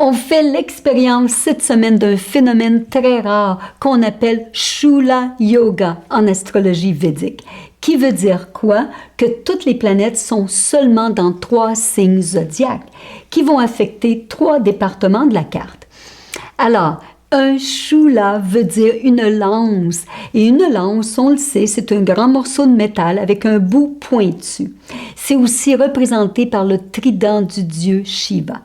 On fait l'expérience cette semaine d'un phénomène très rare qu'on appelle Shula Yoga en astrologie védique, qui veut dire quoi? Que toutes les planètes sont seulement dans 3 signes zodiaques, qui vont affecter 3 départements de la carte. Alors, un shula veut dire une lance. Et une lance, on le sait, c'est un grand morceau de métal avec un bout pointu. C'est aussi représenté par le trident du dieu Shiva.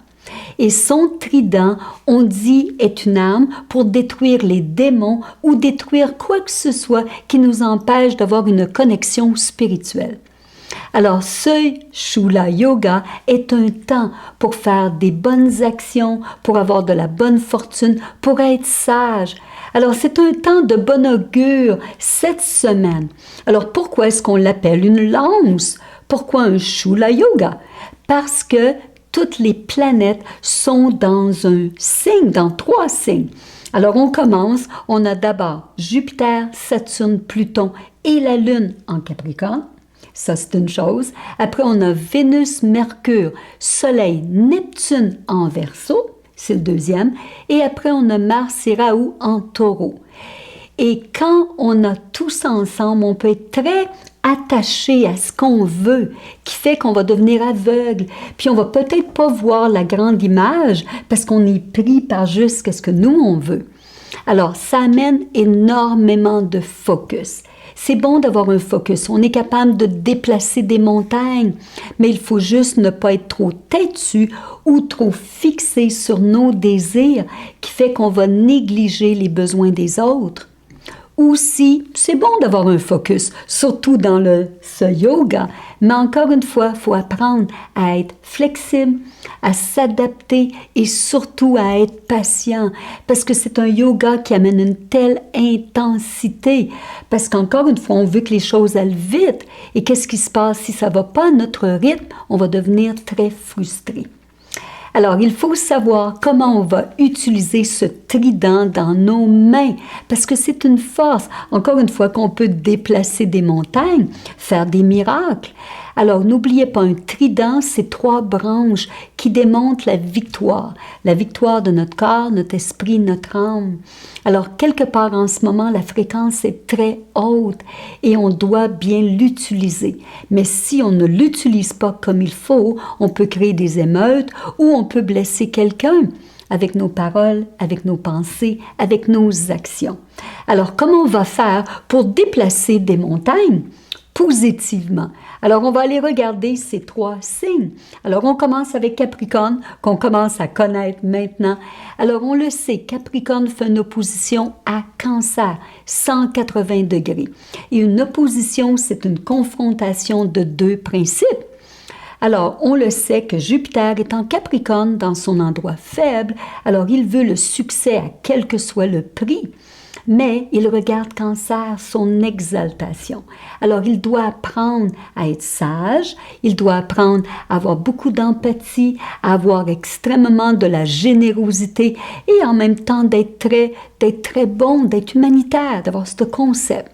Et son trident, on dit, est une arme pour détruire les démons ou détruire quoi que ce soit qui nous empêche d'avoir une connexion spirituelle. Alors, ce Shula Yoga est un temps pour faire des bonnes actions, pour avoir de la bonne fortune, pour être sage. Alors, c'est un temps de bon augure cette semaine. Alors, pourquoi est-ce qu'on l'appelle une lance? Pourquoi un Shula Yoga? Parce que toutes les planètes sont dans un signe, dans 3 signes. Alors, on commence, on a d'abord Jupiter, Saturne, Pluton et la Lune en Capricorne. Ça, c'est une chose. Après, on a Vénus, Mercure, Soleil, Neptune en Verseau. C'est le deuxième. Et après, on a Mars et Rahu en Taureau. Et quand on a tout ça ensemble, on peut être très attaché à ce qu'on veut, qui fait qu'on va devenir aveugle. Puis on va peut-être pas voir la grande image parce qu'on est pris par juste ce que nous, on veut. Alors, ça amène énormément de focus. C'est bon d'avoir un focus. On est capable de déplacer des montagnes, mais il faut juste ne pas être trop têtu ou trop fixé sur nos désirs qui fait qu'on va négliger les besoins des autres. Aussi, c'est bon d'avoir un focus, surtout dans ce yoga, mais encore une fois, il faut apprendre à être flexible, à s'adapter et surtout à être patient, parce que c'est un yoga qui amène une telle intensité, parce qu'encore une fois, on veut que les choses aillent vite, et qu'est-ce qui se passe si ça ne va pas à notre rythme? On va devenir très frustré. Alors, il faut savoir comment on va utiliser ce trident dans nos mains, parce que c'est une force, encore une fois, qu'on peut déplacer des montagnes, faire des miracles. Alors, n'oubliez pas, un trident, c'est 3 branches qui démontrent la victoire de notre corps, notre esprit, notre âme. Alors, quelque part en ce moment, la fréquence est très haute et on doit bien l'utiliser. Mais si on ne l'utilise pas comme il faut, on peut créer des émeutes ou on peut blesser quelqu'un avec nos paroles, avec nos pensées, avec nos actions. Alors, comment on va faire pour déplacer des montagnes positivement? Alors, on va aller regarder ces 3 signes. Alors, on commence avec Capricorne, qu'on commence à connaître maintenant. Alors, on le sait, Capricorne fait une opposition à Cancer, 180 degrés. Et une opposition, c'est une confrontation de 2 principes. Alors, on le sait que Jupiter est en Capricorne dans son endroit faible, alors il veut le succès à quel que soit le prix. Mais il regarde Cancer, son exaltation. Alors, il doit apprendre à être sage, il doit apprendre à avoir beaucoup d'empathie, à avoir extrêmement de la générosité et en même temps d'être très bon, d'être humanitaire, d'avoir ce concept.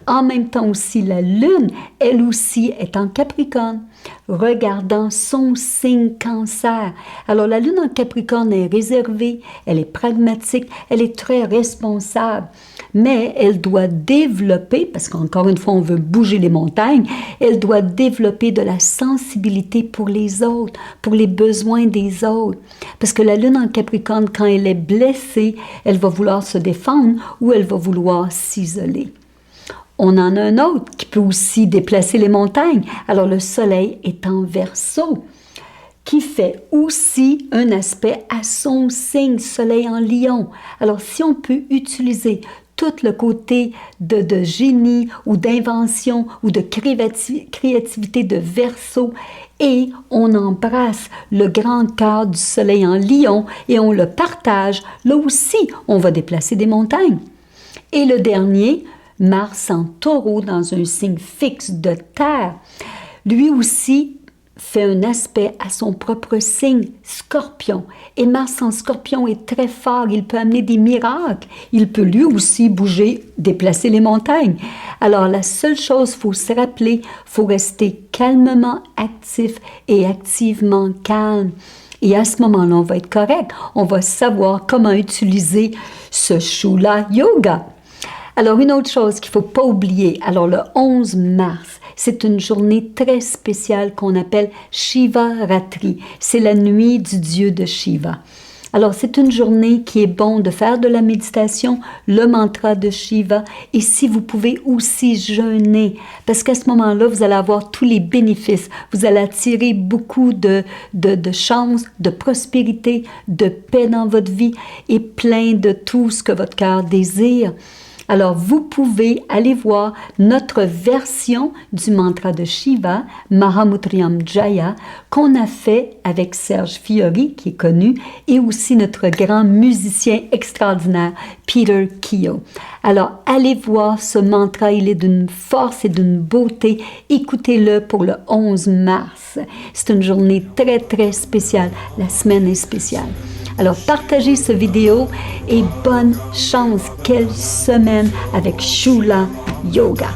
En même temps aussi, la Lune, elle aussi, est en Capricorne, regardant son signe Cancer. Alors, la Lune en Capricorne est réservée, elle est pragmatique, elle est très responsable, mais elle doit développer, parce qu'encore une fois, on veut bouger les montagnes, elle doit développer de la sensibilité pour les autres, pour les besoins des autres. Parce que la Lune en Capricorne, quand elle est blessée, elle va vouloir se défendre ou elle va vouloir s'isoler. On en a un autre qui peut aussi déplacer les montagnes. Alors, le Soleil est en Verseau, qui fait aussi un aspect à son signe, Soleil en Lion. Alors, si on peut utiliser tout le côté de génie ou d'invention ou de créativité de Verseau et on embrasse le grand cœur du Soleil en Lion et on le partage, là aussi, on va déplacer des montagnes. Et le dernier, Mars en Taureau dans un signe fixe de terre, lui aussi fait un aspect à son propre signe, Scorpion. Et Mars en Scorpion est très fort, il peut amener des miracles, il peut lui aussi bouger, déplacer les montagnes. Alors la seule chose, il faut se rappeler, il faut rester calmement actif et activement calme. Et à ce moment-là, on va être correct. On va savoir comment utiliser ce Shula Yoga. Alors, une autre chose qu'il ne faut pas oublier, alors le 11 mars, c'est une journée très spéciale qu'on appelle Shiva Ratri. C'est la nuit du dieu de Shiva. Alors, c'est une journée qui est bon de faire de la méditation, le mantra de Shiva, et si vous pouvez aussi jeûner, parce qu'à ce moment-là, vous allez avoir tous les bénéfices. Vous allez attirer beaucoup de chance, de prospérité, de paix dans votre vie et plein de tout ce que votre cœur désire. Alors, vous pouvez aller voir notre version du mantra de Shiva, Mahamutriyam Jaya, qu'on a fait avec Serge Fiori, qui est connu, et aussi notre grand musicien extraordinaire, Peter Keogh. Alors, allez voir ce mantra, il est d'une force et d'une beauté. Écoutez-le pour le 11 mars. C'est une journée très, très spéciale. La semaine est spéciale. Alors, partagez cette vidéo et bonne chance. Quelle semaine avec Shula Yoga.